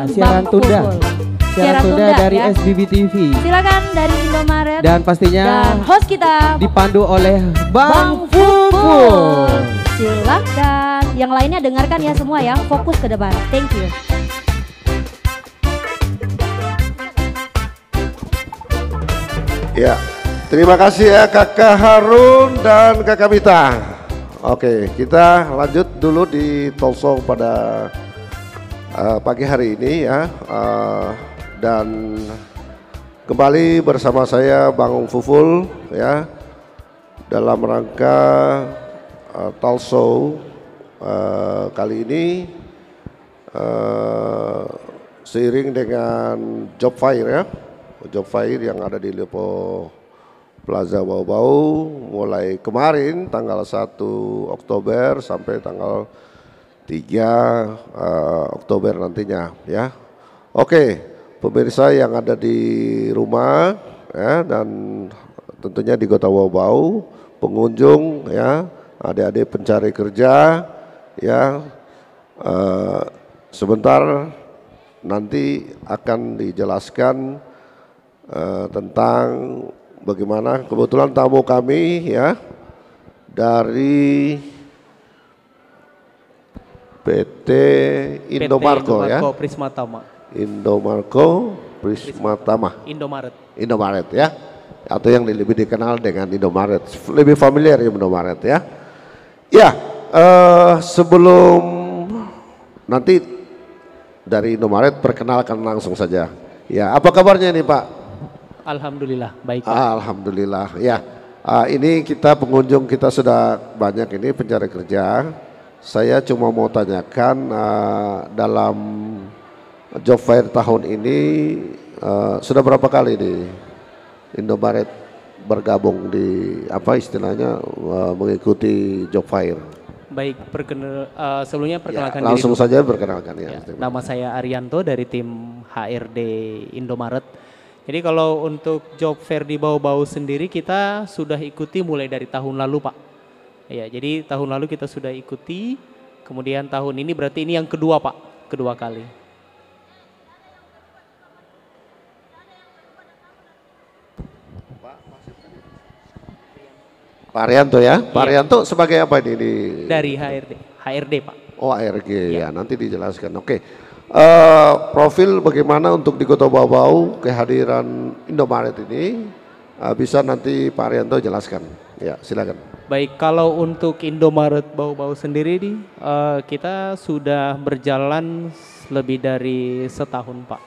siaran tunda dari ya. SBB TV. Silakan dari Indomaret. Dan pastinya dan host kita dipandu oleh Bang Fuful. Silakan. Yang lainnya dengarkan ya semua ya. Fokus ke depan. Thank you. Ya, terima kasih ya Kakak Harun dan Kakak Mita. Oke, kita lanjut dulu di talk show pada pagi hari ini ya. Dan kembali bersama saya Bang Fuful ya dalam rangka talk show kali ini seiring dengan job fair ya. Job fair yang ada di Lipo Plaza Bau-Bau mulai kemarin tanggal 1 Oktober sampai tanggal 3 Oktober nantinya ya. Oke, pemirsa yang ada di rumah ya dan tentunya di Kota Bau-Bau, pengunjung ya, adik-adik pencari kerja ya, sebentar nanti akan dijelaskan tentang bagaimana kebetulan tamu kami ya dari PT Indomarko ya. Prismatama. Indomarko Prismatama. Indomaret ya. Atau yang lebih dikenal dengan Indomaret. Lebih familiar Indomaret ya. Ya, sebelum nanti dari Indomaret perkenalkan langsung saja. Ya, apa kabarnya nih Pak? Alhamdulillah, baik Pak. Alhamdulillah, ya. Ini kita pengunjung kita sudah banyak ini pencari kerja. Saya cuma mau tanyakan dalam job fair tahun ini sudah berapa kali nih Indomaret bergabung di apa istilahnya mengikuti job fair? Baik, sebelumnya perkenalkan ya, langsung diri saja perkenalkan ya. Nama saya Arianto dari tim HRD Indomaret. Jadi kalau untuk job fair di Bau-Bau sendiri kita sudah ikuti mulai dari tahun lalu Pak. Ya, jadi tahun lalu kita sudah ikuti, kemudian tahun ini berarti ini yang kedua Pak, kedua kali. Pak Arianto ya, Pak Arianto sebagai apa ini? Dari HRD Pak. Oh HRG ya, nanti dijelaskan. Oke. Profil bagaimana untuk di Kota Bau-Bau kehadiran Indomaret ini bisa nanti Pak Arianto jelaskan. Ya, silakan. Baik, kalau untuk Indomaret Bau-Bau sendiri kita sudah berjalan lebih dari setahun Pak.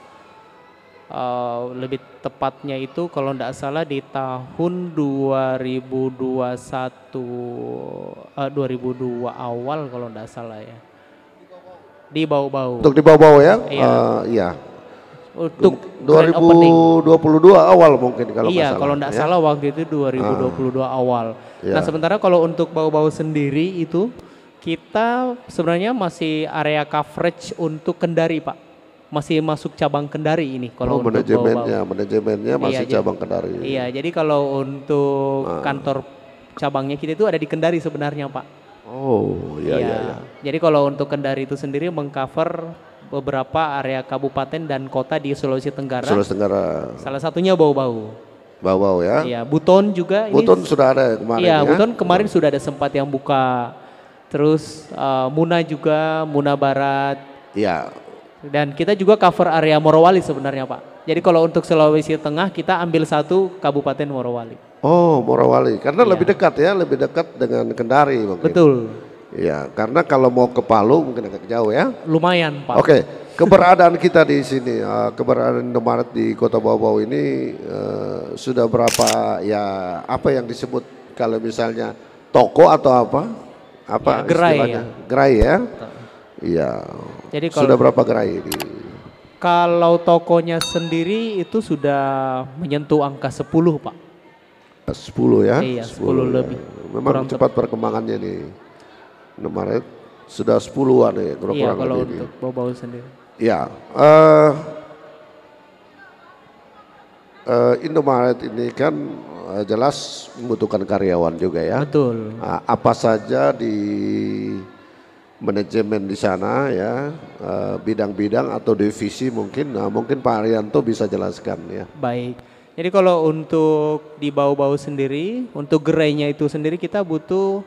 Lebih tepatnya itu kalau tidak salah di tahun 2002 awal kalau tidak salah ya. Di Bau-Bau. Untuk di Bau-Bau ya? Iya. Untuk 2022 awal mungkin kalau iya, kalau tidak salah waktu itu 2022 awal. Nah sementara kalau untuk Bau-Bau sendiri itu kita sebenarnya masih area coverage untuk Kendari Pak. Masih masuk cabang Kendari ini kalau untuk manajemennya masih cabang Kendari. Iya, jadi kalau untuk kantor cabangnya kita itu ada di Kendari sebenarnya Pak. Oh iya. Jadi kalau untuk Kendari itu sendiri mengcover beberapa area kabupaten dan kota di Sulawesi Tenggara. Salah satunya Bau-Bau. Bau-Bau ya. Iya, Buton juga. Buton sudah ada kemarin. Iya, ya? Buton kemarin sudah ada sempat yang buka. Terus Muna juga, Muna Barat. Iya. Dan kita juga cover area Morowali sebenarnya Pak. Jadi kalau untuk Sulawesi Tengah kita ambil satu kabupaten Morowali. Oh Morowali, karena lebih dekat ya, lebih dekat dengan Kendari mungkin. Betul. Ya, karena kalau mau ke Palu mungkin agak jauh ya. Lumayan Pak. Oke, keberadaan kita di sini, keberadaan Indomaret di Kota Bau-Bau ini sudah berapa ya? Apa yang disebut kalau misalnya toko atau apa? Apa ya, gerai istilahnya? Ya. Gerai ya? Iya. Jadi sudah berapa gerai ini? Kalau tokonya sendiri itu sudah menyentuh angka 10 Pak. 10 ya? Iya, 10 lebih. Memang cepat perkembangannya nih. Indomaret sudah 10-an ya kurang iya, kalau lebih. untuk Bau-Bau sendiri. Ya, Indomaret ini kan jelas membutuhkan karyawan juga ya. Betul. Apa saja manajemen di sana ya, bidang-bidang atau divisi mungkin. Nah, mungkin Pak Arianto bisa jelaskan ya. Baik. Jadi kalau untuk di bau-bau sendiri, untuk gerainya itu sendiri kita butuh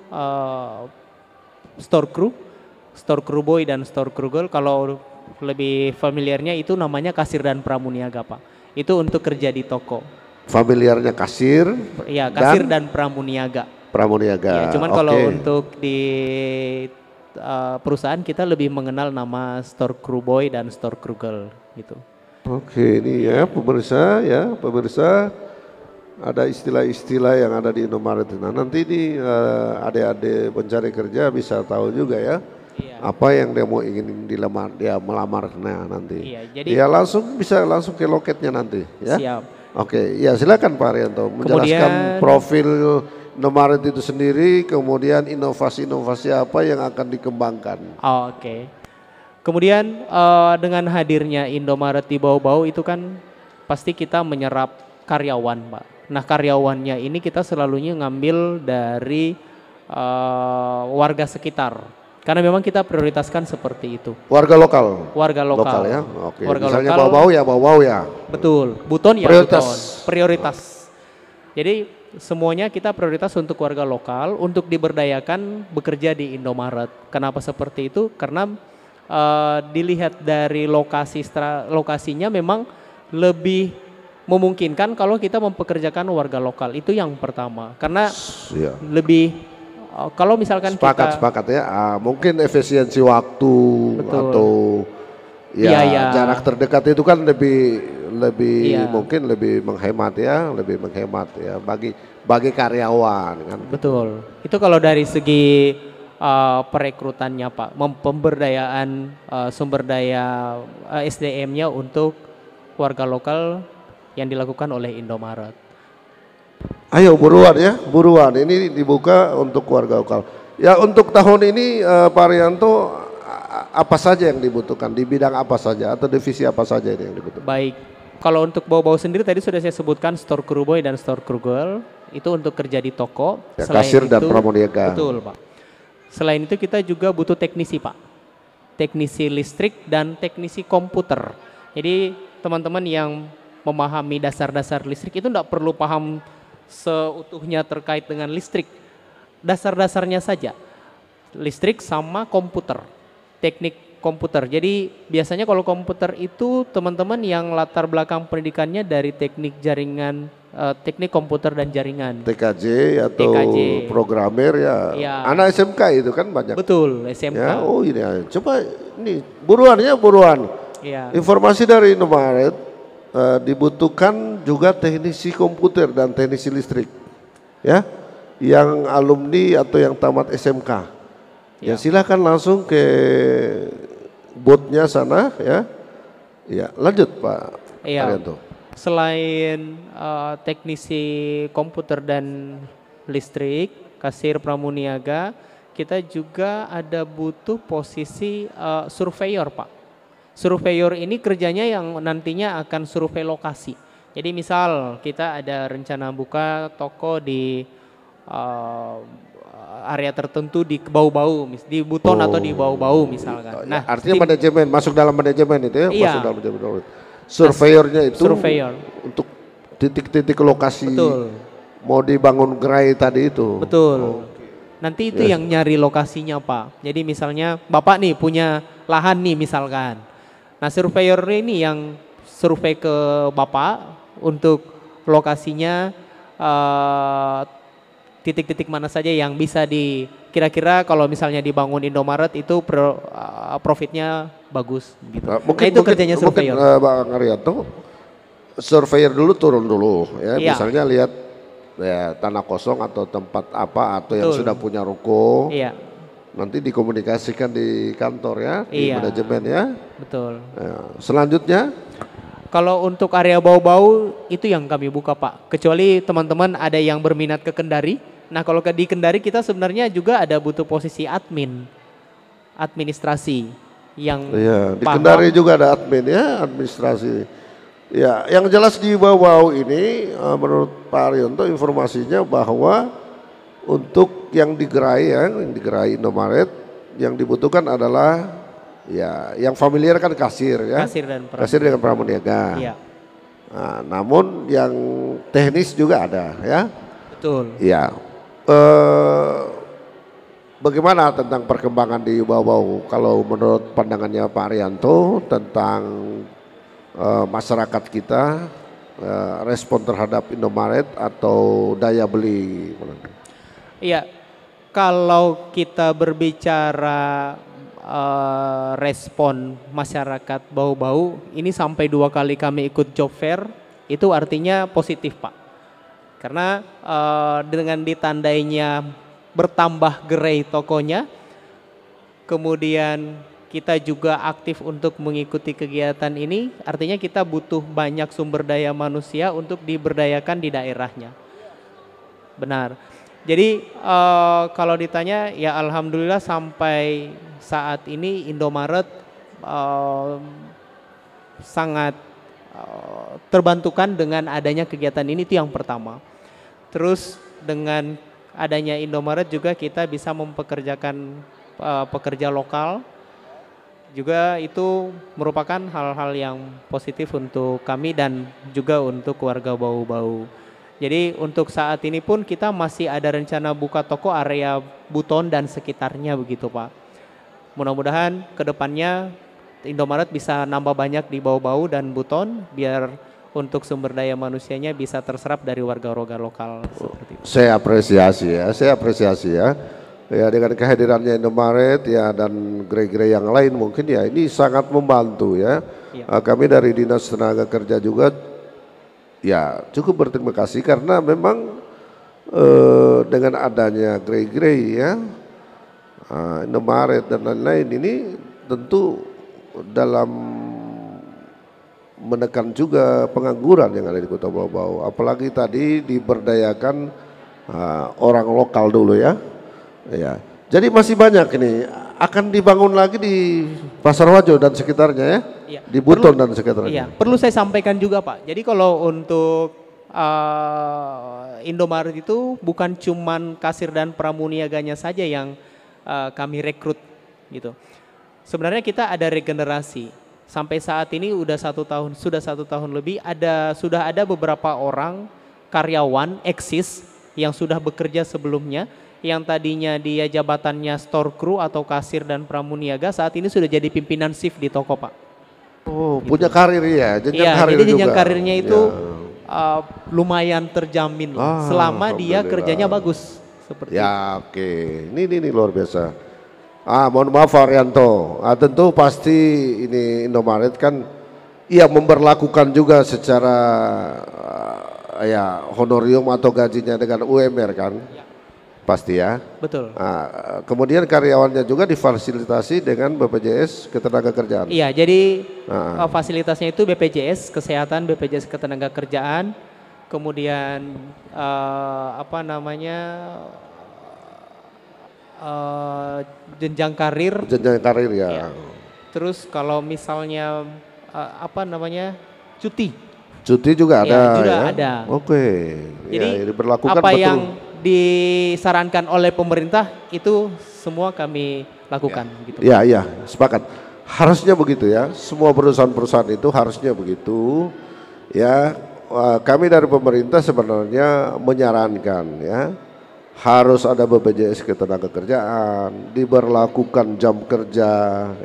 store crew boy dan store crew girl. Kalau lebih familiarnya itu namanya kasir dan pramuniaga, Pak. Itu untuk kerja di toko. Familiarnya kasir. Iya, kasir dan pramuniaga. Pramuniaga. Ya, cuman kalau untuk di perusahaan kita lebih mengenal nama store crew boy dan store crew girl gitu. Oke, ini ya pemirsa ada istilah-istilah yang ada di Indomaret. Nah, nanti ini adik-adik pencari kerja bisa tahu juga ya. Iya. Apa yang dia mau ingin dia melamar nanti. Iya, jadi ya bisa langsung ke loketnya nanti ya. Siap. Oke, ya silakan Pak Arianto menjelaskan profil Indomaret itu sendiri, kemudian inovasi-inovasi apa yang akan dikembangkan. Oke. Kemudian dengan hadirnya Indomaret di bau-bau itu kan pasti kita menyerap karyawan, Pak. Nah, karyawannya ini kita selalunya ngambil dari warga sekitar. Karena memang kita prioritaskan seperti itu. Warga lokal. Warga lokal ya. Oke. Warga Misalnya lokal. bau-bau ya. Betul. Buton ya prioritas. buton. Prioritas. Jadi semuanya kita prioritas untuk warga lokal untuk diberdayakan bekerja di Indomaret. Kenapa seperti itu? Karena dilihat dari lokasinya memang lebih memungkinkan kalau kita mempekerjakan warga lokal. Itu yang pertama. Karena lebih kalau misalkan sepakat ya, mungkin efisiensi waktu. Betul. Atau ya jarak terdekat itu kan lebih mungkin lebih menghemat ya bagi karyawan kan. Betul. Itu kalau dari segi perekrutannya, Pak, pemberdayaan sumber daya SDM-nya untuk warga lokal yang dilakukan oleh Indomaret. Ayo buruan ini dibuka untuk warga lokal. Ya, untuk tahun ini Pak Arianto apa saja yang dibutuhkan, di bidang apa saja atau divisi apa saja ini yang dibutuhkan? Baik, kalau untuk bau-bau sendiri tadi sudah saya sebutkan store crew boy dan store crew girl, itu untuk kerja di toko. Ya, kasir dan pramuniaga. Betul, Pak. Selain itu kita juga butuh teknisi, Pak. Teknisi listrik dan teknisi komputer. Jadi teman-teman yang memahami dasar-dasar listrik itu tidak perlu paham seutuhnya terkait dengan listrik. Dasar-dasarnya saja. Listrik sama komputer. Teknik komputer. Jadi biasanya kalau komputer itu teman-teman yang latar belakang pendidikannya dari teknik jaringan, teknik komputer dan jaringan. TKJ atau programmer ya. Anak SMK itu kan banyak. Betul, SMK. Ya, oh ini ya. Coba ini buruan. Ya. Informasi dari Indomaret. Dibutuhkan juga teknisi komputer dan teknisi listrik ya, yang alumni atau yang tamat SMK ya, silakan langsung ke booth-nya sana ya. Lanjut Pak Arianto. Selain teknisi komputer dan listrik, kasir pramuniaga, kita juga ada butuh posisi surveyor, Pak. Surveyor ini kerjanya yang nantinya akan survei lokasi. Jadi misal kita ada rencana buka toko di area tertentu di bau-bau, di Buton atau di bau-bau misalkan. Nah, artinya manajemen, masuk dalam manajemen itu ya? Iya. Masuk dalam manajemen. Surveyornya itu untuk titik-titik lokasi. Betul. Mau dibangun gerai tadi itu. Betul. Nanti itu yang nyari lokasinya, Pak. Jadi misalnya Bapak nih punya lahan nih misalkan. Nah, surveyor ini yang survei ke Bapak untuk lokasinya, titik-titik mana saja yang bisa kira-kira kalau misalnya dibangun Indomaret itu profitnya bagus gitu. Nah, itu kerjanya surveyor. Mungkin Bang Arianto, surveyor dulu turun dulu ya, misalnya lihat ya tanah kosong atau tempat apa atau yang sudah punya ruko. Iya. Nanti dikomunikasikan di kantor ya, di manajemen ya. Betul. Ya, selanjutnya, kalau untuk area bau-bau itu yang kami buka, Pak. Kecuali teman-teman ada yang berminat ke Kendari. Nah, kalau di Kendari kita sebenarnya juga ada butuh posisi administrasi yang di Kendari juga ada admin ya, administrasi. Ya, yang jelas di bau-bau ini menurut Pak Arianto informasinya bahwa untuk yang digerai Indomaret yang dibutuhkan adalah ya yang familiar kan kasir ya. Kasir dengan pramuniaga. Iya. Nah, namun yang teknis juga ada ya. Betul. Iya. Bagaimana tentang perkembangan di Bau-Bau? Kalau menurut pandangannya Pak Arianto tentang masyarakat kita respon terhadap Indomaret atau daya beli? Iya, kalau kita berbicara respon masyarakat Bau-Bau, ini sampai 2 kali kami ikut job fair, itu artinya positif Pak. Karena dengan ditandainya bertambah gerai tokonya, kemudian kita juga aktif untuk mengikuti kegiatan ini, artinya kita butuh banyak sumber daya manusia untuk diberdayakan di daerahnya. Benar. Jadi kalau ditanya ya alhamdulillah sampai saat ini Indomaret sangat terbantukan dengan adanya kegiatan ini, itu yang pertama. Terus dengan adanya Indomaret juga kita bisa mempekerjakan pekerja lokal, juga itu merupakan hal-hal yang positif untuk kami dan juga untuk keluarga Bau-Bau. Jadi untuk saat ini pun kita masih ada rencana buka toko area Buton dan sekitarnya begitu Pak. Mudah-mudahan kedepannya Indomaret bisa nambah banyak di Bau-Bau dan Buton biar untuk sumber daya manusianya bisa terserap dari warga-warga lokal seperti itu. Saya apresiasi ya. Ya dengan kehadirannya Indomaret ya dan gerai-gerai yang lain mungkin ya ini sangat membantu ya. Kami dari Dinas Tenaga Kerja juga ya cukup berterima kasih karena memang dengan adanya gerai-gerai ya Indomaret dan lain-lain ini tentu dalam menekan juga pengangguran yang ada di Kota Bau-Bau. Apalagi tadi diberdayakan orang lokal dulu ya. Ya. Jadi masih banyak ini akan dibangun lagi di Pasar Wajo dan sekitarnya ya. Iya. Di Buton dan sekitarnya. Iya, perlu saya sampaikan juga Pak. Jadi kalau untuk Indomaret itu bukan cuman kasir dan pramuniaganya saja yang kami rekrut gitu. Sebenarnya kita ada regenerasi. Sampai saat ini sudah satu tahun lebih sudah ada beberapa orang karyawan eksis yang sudah bekerja sebelumnya, yang tadinya dia jabatannya store crew atau kasir dan pramuniaga, saat ini sudah jadi pimpinan shift di toko Pak. Oh, gitu. Punya karir ya, jenjang karir jadi jenjang juga. Karirnya itu lumayan terjamin selama dia kerjanya bagus. Seperti ya oke, ini luar biasa. Mohon maaf Pak Arianto, tentu pasti ini Indomaret kan ia memberlakukan juga secara ya honorium atau gajinya dengan UMR kan, pasti ya. Betul. Kemudian karyawannya juga difasilitasi dengan BPJS Ketenagakerjaan. Iya, jadi fasilitasnya itu BPJS Kesehatan, BPJS Ketenagakerjaan, kemudian jenjang karir ya. Terus kalau misalnya cuti juga ada ada. Oke. Jadi ya, diberlakukan apa betul. yang disarankan oleh pemerintah itu semua kami lakukan gitu. Iya, sepakat. Harusnya begitu ya. Semua perusahaan-perusahaan itu harusnya begitu. Ya, kami dari pemerintah sebenarnya menyarankan ya. Harus ada BPJS Ketenagakerjaan, diberlakukan jam kerja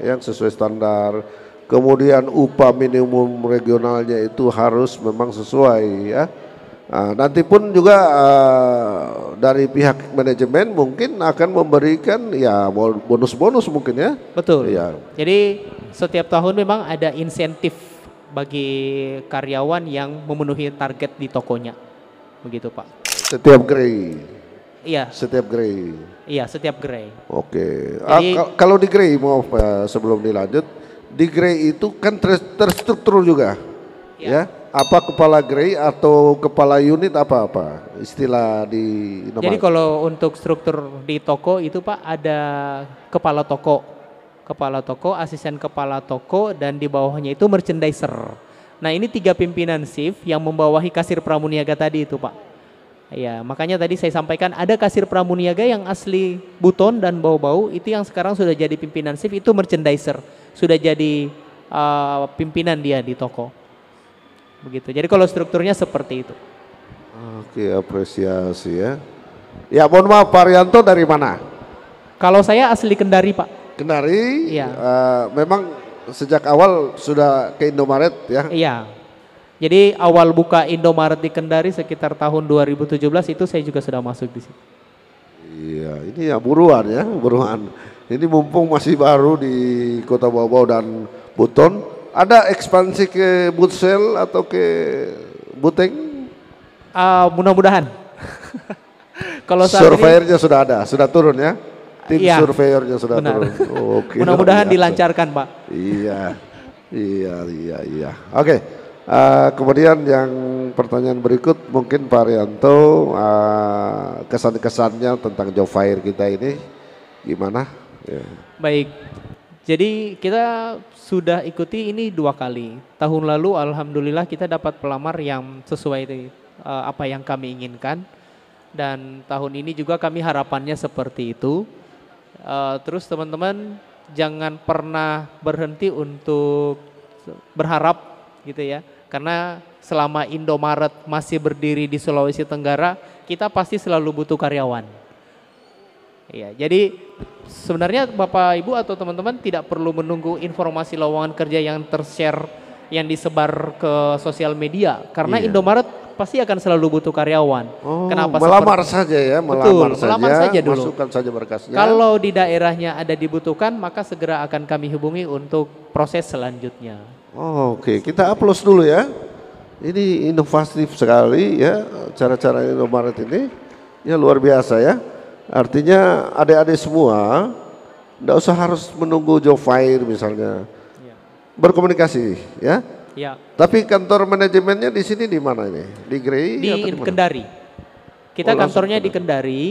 yang sesuai standar, kemudian upah minimum regionalnya itu harus memang sesuai ya. Nanti pun juga dari pihak manajemen mungkin akan memberikan ya bonus-bonus mungkin ya. Betul. Ya. Jadi setiap tahun memang ada insentif bagi karyawan yang memenuhi target di tokonya, begitu Pak. Setiap gerai. Iya. Setiap gerai. Iya, setiap gerai. Oke. Jadi, kalau di gerai, maaf sebelum dilanjut, di gerai itu kan terstruktur juga, ya. Apa kepala gerai atau kepala unit apa istilah di Indomaret? Jadi kalau untuk struktur di toko itu Pak ada kepala toko, asisten kepala toko, dan di bawahnya itu merchandiser. Nah ini 3 pimpinan shift yang membawahi kasir pramuniaga tadi itu Pak. Ya, makanya tadi saya sampaikan ada kasir pramuniaga yang asli Buton dan Bau-Bau, itu yang sekarang sudah jadi pimpinan shift, itu merchandiser, sudah jadi pimpinan dia di toko. Begitu. Jadi kalau strukturnya seperti itu. Oke, apresiasi ya. Ya, mohon maaf, Pak Rianto dari mana? Kalau saya asli Kendari, Pak. Kendari. Iya. Memang sejak awal sudah ke Indomaret ya. Iya. Jadi awal buka Indomaret di Kendari sekitar tahun 2017 itu saya juga sudah masuk di situ. Iya, ini ya buruan ya, buruan. Ini mumpung masih baru di Kota Bau-Bau dan Buton, ada ekspansi ke Butsel atau ke Buteng? Mudah-mudahan. Kalau saat Surveyornya sudah ada, sudah turun ya? Tim Iya, surveyornya sudah benar. turun. Oh, oke, mudah-mudahan luar biasa. dilancarkan, Pak. Iya. Oke. Kemudian yang pertanyaan berikut mungkin Pak Rianto, kesan-kesannya tentang job fair kita ini gimana? Ya. Baik, jadi kita sudah ikuti ini 2 kali. Tahun lalu alhamdulillah kita dapat pelamar yang sesuai apa yang kami inginkan. Dan tahun ini juga kami harapannya seperti itu. Terus teman-teman jangan pernah berhenti untuk berharap gitu ya. Karena selama Indomaret masih berdiri di Sulawesi Tenggara, kita pasti selalu butuh karyawan. Ya, jadi sebenarnya Bapak Ibu atau teman-teman tidak perlu menunggu informasi lowongan kerja yang tershare, yang disebar ke sosial media. Karena Iya. Indomaret pasti akan selalu butuh karyawan. Oh, Kenapa melamar saja ya, Betul, melamar saja dulu. masukkan saja berkasnya. Kalau di daerahnya ada dibutuhkan, maka segera akan kami hubungi untuk proses selanjutnya. Oh, oke, kita aplaus dulu ya. Ini inovatif sekali ya, cara-cara Indomaret ini. Ya luar biasa ya. Artinya adik-adik semua enggak usah harus menunggu job fair misalnya. Ya. Berkomunikasi ya. Ya, Tapi kantor manajemennya di sini di mana ini? Di Grey di atau di mana? Kendari. Kita Oh, langsung kantornya di Kendari.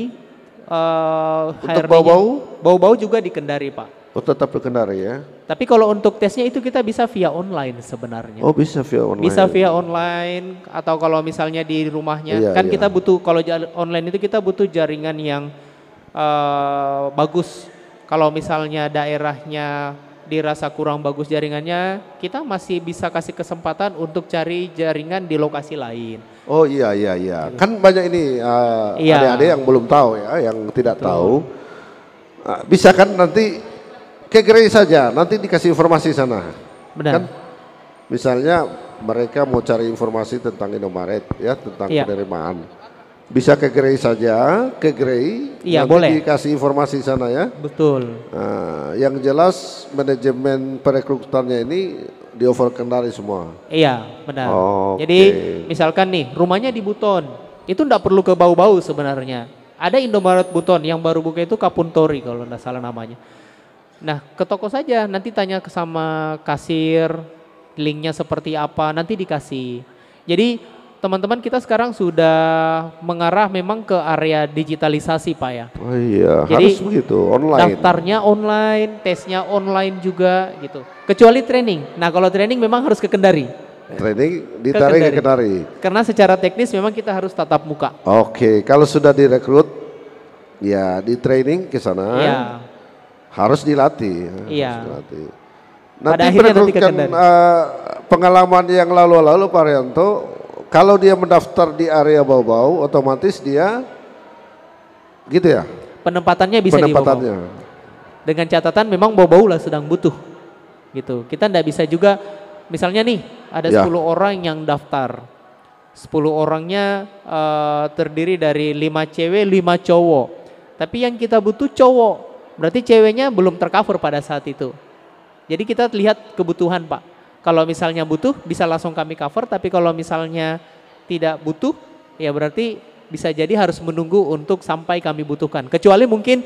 Untuk HRD-nya Bau-Bau? Bau-Bau juga di Kendari, Pak. Oh, tetap di Kendari ya. Tapi kalau untuk tesnya itu kita bisa via online sebenarnya. Oh, bisa via online. Bisa via online atau kalau misalnya di rumahnya Iya, kan iya. kita butuh, kalau online itu kita butuh jaringan yang bagus. Kalau misalnya daerahnya dirasa kurang bagus jaringannya, kita masih bisa kasih kesempatan untuk cari jaringan di lokasi lain. Oh iya. Kan banyak ini Iya. adik-adik yang belum tahu ya, yang tidak tahu. Bisa kan nanti ke Grey saja, nanti dikasih informasi sana. Benar. Kan misalnya mereka mau cari informasi tentang Indomaret ya, tentang Iya. penerimaan. Bisa ke Grey saja, ke Grey. Iya, nanti boleh. dikasih informasi sana ya. Betul. Nah, yang jelas manajemen perekrutannya ini di over Kendari semua. Iya, benar. Oke. Jadi misalkan nih rumahnya di Buton, itu enggak perlu ke Bau-Bau sebenarnya. Ada Indomaret Buton yang baru buka itu Kapuntori kalau enggak salah namanya. Nah, ke toko saja, nanti tanya sama kasir, linknya seperti apa, nanti dikasih. Jadi teman-teman kita sekarang sudah mengarah memang ke area digitalisasi, Pak ya. Oh iya, Jadi, harus begitu, online. Daftarnya online, tesnya online juga gitu. Kecuali training. Nah, kalau training memang harus ke Kendari. Training ditarik ke Kendari. Karena secara teknis memang kita harus tatap muka. Oke, kalau sudah direkrut, ya di training ke sana. Iya. Harus dilatih. Iya. Harus dilatih. Pada Nanti akhirnya nanti ke perekrutan Kendari. pengalaman yang lalu-lalu Pak Rianto, kalau dia mendaftar di area Bau-Bau, otomatis dia gitu ya? Penempatannya bisa di Bau-Bau. Penempatannya. Dengan catatan memang Bau-Bau lah sedang butuh. Gitu. Kita enggak bisa juga misalnya nih ada Ya. 10 orang yang daftar. 10 orangnya terdiri dari 5 cewek, 5 cowok. Tapi yang kita butuh cowok. Berarti ceweknya belum tercover pada saat itu. Jadi kita lihat kebutuhan, Pak. Kalau misalnya butuh bisa langsung kami cover, tapi kalau misalnya tidak butuh ya berarti bisa jadi harus menunggu untuk sampai kami butuhkan. Kecuali mungkin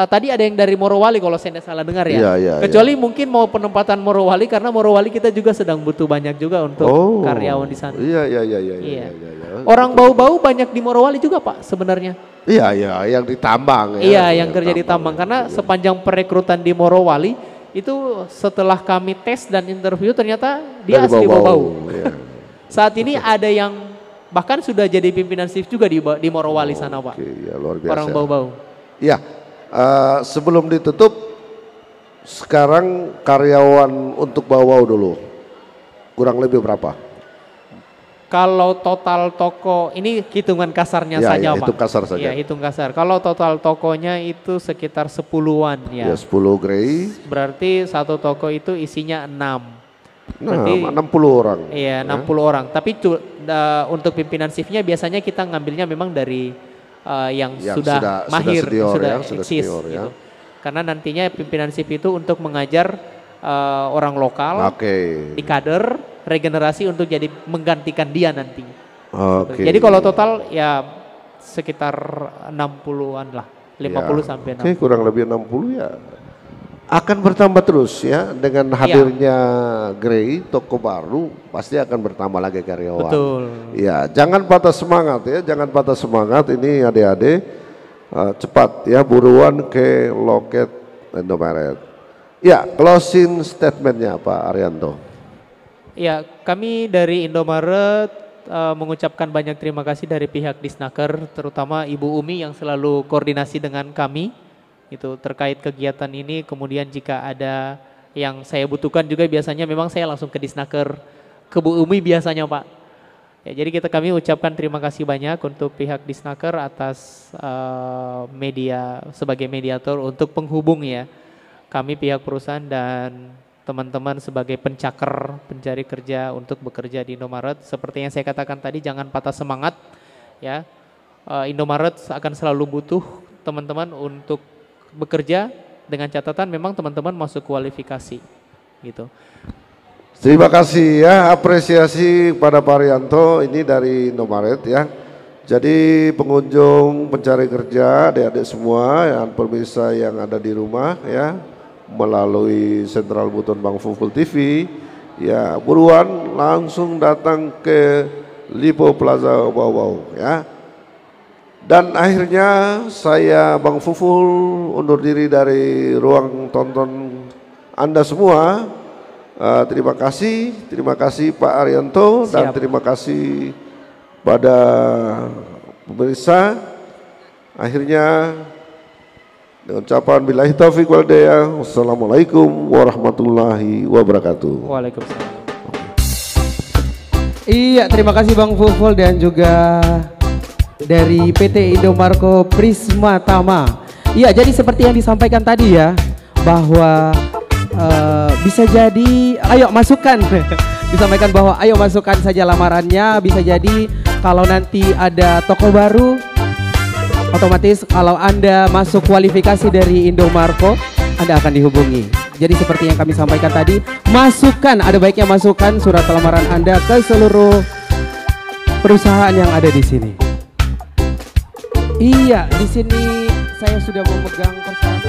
tadi ada yang dari Morowali kalau saya tidak salah dengar ya. Iya, Kecuali mungkin mau penempatan Morowali karena Morowali kita juga sedang butuh banyak juga untuk karyawan di sana. Iya. Iya. Orang Bau-Bau banyak di Morowali juga, Pak, sebenarnya. Iya, yang di tambang ya. Iya, yang kerja di tambang. Karena sepanjang perekrutan di Morowali itu setelah kami tes dan interview ternyata dia Dari asli Bau-Bau. Iya. Saat ini ada yang bahkan sudah jadi pimpinan shift juga di Morowali sana Pak. Oke, ya luar biasa. Orang bau-bau. Ya, sebelum ditutup, sekarang karyawan untuk bau-bau dulu, kurang lebih berapa? Kalau total toko, ini hitungan kasarnya Ya, saja ya, Pak. hitung kasar saja. Ya, hitung kasar. Kalau total tokonya itu sekitar 10-an ya. Ya 10 grey. Berarti satu toko itu isinya 6. Nah, Berarti 60 orang. Iya, 60 orang. Tapi untuk pimpinan shiftnya biasanya kita ngambilnya memang dari yang sudah mahir, senior, sudah ya, sudah eksis senior, ya. gitu. Karena nantinya pimpinan shift itu untuk mengajar orang lokal di kader regenerasi untuk jadi menggantikan dia nanti. Oke. Jadi kalau total ya sekitar 60-an lah, 50 sampai 60. Oke, kurang lebih 60 ya. Akan bertambah terus ya dengan hadirnya Grey, toko baru pasti akan bertambah lagi karyawan. Betul. Ya, jangan patah semangat ya, jangan patah semangat ini adik-adik. Cepat ya, buruan ke loket Indomaret. Ya, closing statementnya Pak Arianto. Ya, kami dari Indomaret mengucapkan banyak terima kasih dari pihak Disnaker, terutama Ibu Umi yang selalu koordinasi dengan kami itu terkait kegiatan ini. Kemudian jika ada yang saya butuhkan juga biasanya memang saya langsung ke Disnaker, ke Bu Umi biasanya Pak. Ya, jadi kami ucapkan terima kasih banyak untuk pihak Disnaker atas media sebagai mediator untuk penghubung ya kami pihak perusahaan dan teman-teman sebagai pencari kerja untuk bekerja di Indomaret. Seperti yang saya katakan tadi, jangan patah semangat ya. Indomaret akan selalu butuh teman-teman untuk bekerja dengan catatan memang teman-teman masuk kualifikasi gitu. Terima kasih ya, apresiasi pada Pak Arianto ini dari Indomaret ya. Jadi pengunjung pencari kerja, adik-adik semua yang pemirsa yang ada di rumah ya, melalui Sentral Buton Bang Fuful TV ya, buruan langsung datang ke Lipo Plaza Bau-Bau ya. Dan akhirnya saya Bang Fuful undur diri dari ruang tonton Anda semua. Terima kasih Pak Arianto. Dan terima kasih pada pemirsa. Akhirnya dengan ucapan billahi taufiq wal hidayah. Wassalamualaikum warahmatullahi wabarakatuh. Waalaikumsalam. Iya, terima kasih Bang Fuful dan juga dari PT Indomarko Prisma Tama. Iya, jadi seperti yang disampaikan tadi ya, bahwa bisa jadi, ayo masukkan, disampaikan bahwa ayo masukkan saja lamarannya. Bisa jadi kalau nanti ada toko baru, otomatis kalau Anda masuk kualifikasi dari Indomarko, Anda akan dihubungi. Jadi seperti yang kami sampaikan tadi, masukkan, ada baiknya masukkan surat lamaran Anda ke seluruh perusahaan yang ada di sini. Iya, di sini saya sudah memegang persyaratan.